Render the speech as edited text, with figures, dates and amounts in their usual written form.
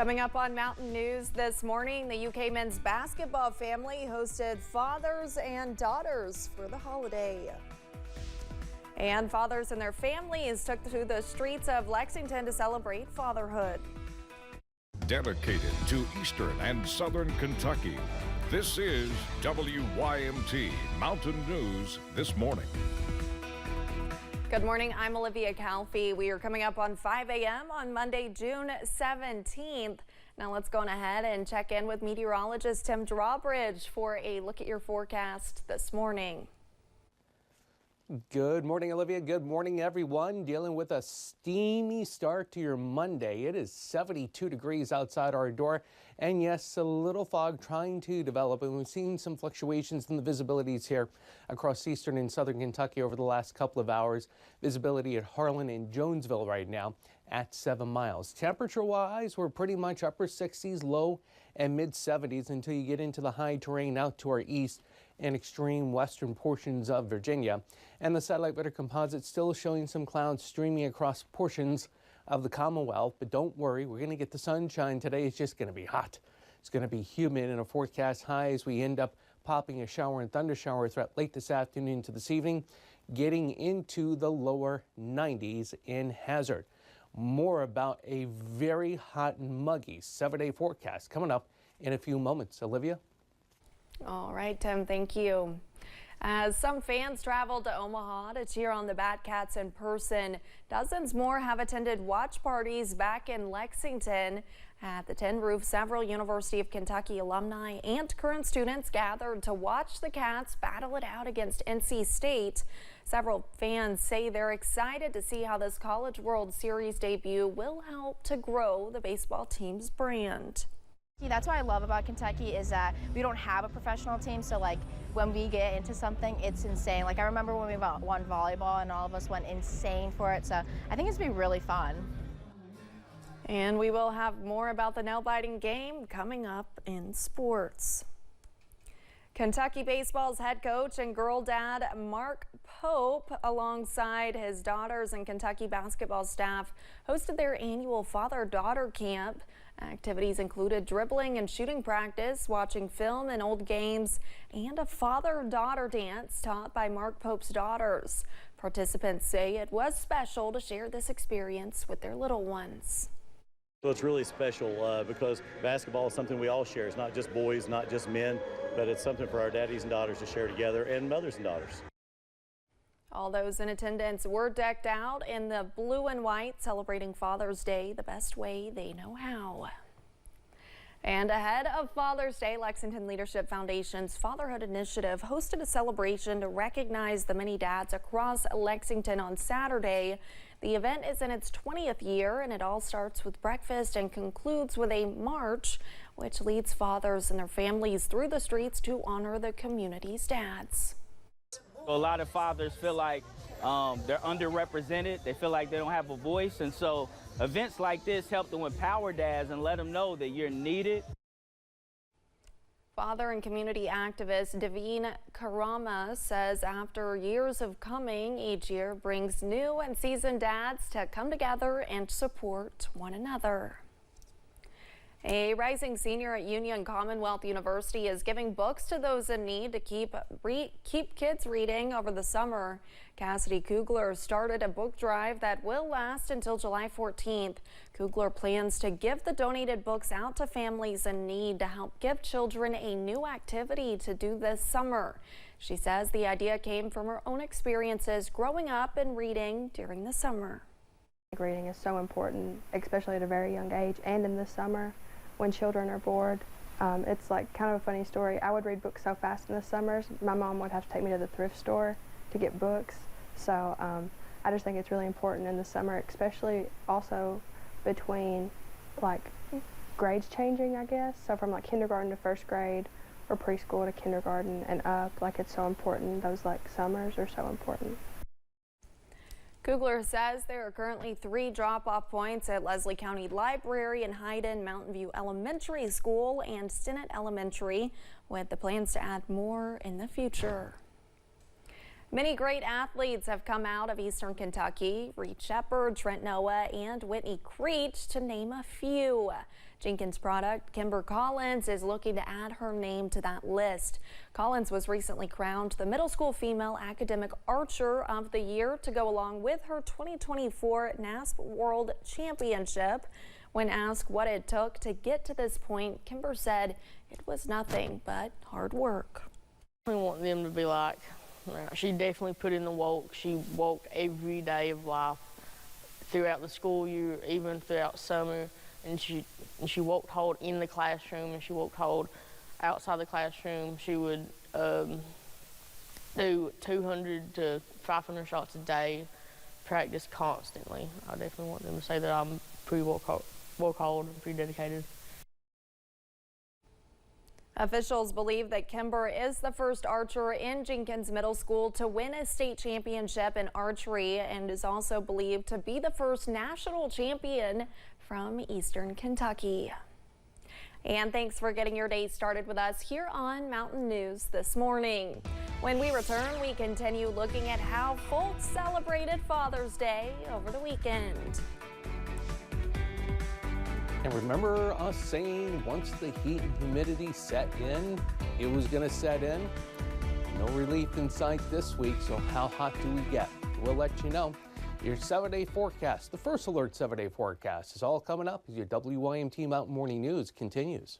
Coming up on Mountain News this morning, the UK men's basketball family hosted fathers and daughters for the holiday. And fathers and their families took to the streets of Lexington to celebrate fatherhood. Dedicated to Eastern and Southern Kentucky, this is WYMT Mountain News this morning. Good morning, I'm Olivia Calfee. We are coming up on 5 a.m. on Monday, June 17th. Now let's go on ahead and check in with meteorologist Tim Drawbridge for a look at your forecast this morning. Good morning, Olivia. Good morning, everyone. Dealing with a steamy start to your Monday. It is 72 degrees outside our door. And yes, a little fog trying to develop. And we've seen some fluctuations in the visibilities here across eastern and southern Kentucky over the last couple of hours. Visibility at Harlan and Jonesville right now at 7 miles. Temperature-wise, we're pretty much upper 60s, low and mid 70s until you get into the high terrain out to our east and extreme western portions of Virginia. And the satellite weather composite still showing some clouds streaming across portions of the Commonwealth. But don't worry, we're going to get the sunshine today. It's just going to be hot. It's going to be humid and a forecast high as we end up popping a shower and thunder shower threat late this afternoon to this evening, getting into the lower 90s in Hazard. More about a very hot and muggy 7-day forecast coming up in a few moments. Olivia? All right, Tim, thank you. As some fans traveled to Omaha to cheer on the Batcats in person, dozens more have attended watch parties back in Lexington. At the Tin Roof, several University of Kentucky alumni and current students gathered to watch the Cats battle it out against NC State. Several fans say they're excited to see how this College World Series debut will help to grow the baseball team's brand. That's what I love about Kentucky is that we don't have a professional team, so like when we get into something, it's insane. Like I remember when we won volleyball and all of us went insane for it, so I think it's going to be really fun. And we will have more about the nail-biting game coming up in sports. Kentucky baseball's head coach and girl dad Mark Pope, alongside his daughters and Kentucky basketball staff, hosted their annual father-daughter camp. Activities included dribbling and shooting practice, watching film and old games, and a father-daughter dance taught by Mark Pope's daughters. Participants say it was special to share this experience with their little ones. So it's really special because basketball is something we all share. It's not just boys, not just men, but it's something for our daddies and daughters to share together, and mothers and daughters. All those in attendance were decked out in the blue and white, celebrating Father's Day the best way they know how. And ahead of Father's Day, Lexington Leadership Foundation's Fatherhood Initiative hosted a celebration to recognize the many dads across Lexington on Saturday. The event is in its 20th year, and it all starts with breakfast and concludes with a march, which leads fathers and their families through the streets to honor the community's dads. A lot of fathers feel like they're underrepresented. They feel like they don't have a voice. And so events like this help to empower dads and let them know that you're needed. Father and community activist Daveen Karama says after years of coming, each year brings new and seasoned dads to come together and support one another. A rising senior at Union Commonwealth University is giving books to those in need to keep kids reading over the summer. Cassidy Kugler started a book drive that will last until July 14th. Kugler plans to give the donated books out to families in need to help give children a new activity to do this summer. She says the idea came from her own experiences growing up and reading during the summer. Reading is so important, especially at a very young age and in the summer when children are bored. It's like kind of a funny story. I would read books so fast in the summers, my mom would have to take me to the thrift store to get books. So I just think it's really important in the summer, especially also between like grades changing, I guess. So from like kindergarten to first grade or preschool to kindergarten and up, like it's so important. Those like summers are so important. Kugler says there are currently 3 drop-off points at Leslie County Library in Hayden, Mountain View Elementary School, and Stinnett Elementary, with the plans to add more in the future. Many great athletes have come out of Eastern Kentucky: Reed Shepherd, Trent Noah, and Whitney Creech, to name a few. Jenkins product Kimber Collins is looking to add her name to that list. Collins was recently crowned the Middle School Female Academic Archer of the Year to go along with her 2024 NASP World Championship. When asked what it took to get to this point, Kimber said it was nothing but hard work. I want them to be like, she definitely put in the walk. She walked every day of life throughout the school year, even throughout summer. And she walked hard in the classroom, and she walked hard outside the classroom. She would do 200 to 500 shots a day, practice constantly. I definitely want them to say that I'm pretty work hard and pretty dedicated. Officials believe that Kimber is the first archer in Jenkins Middle School to win a state championship in archery and is also believed to be the first national champion from Eastern Kentucky. And thanks for getting your day started with us here on Mountain News this morning. When we return, we continue looking at how folks celebrated Father's Day over the weekend. And remember us saying once the heat and humidity set in, it was going to set in? No relief in sight this week, so how hot do we get? We'll let you know. Your 7-day forecast, the First Alert 7-day forecast, is all coming up as your WYMT Mountain Morning News continues.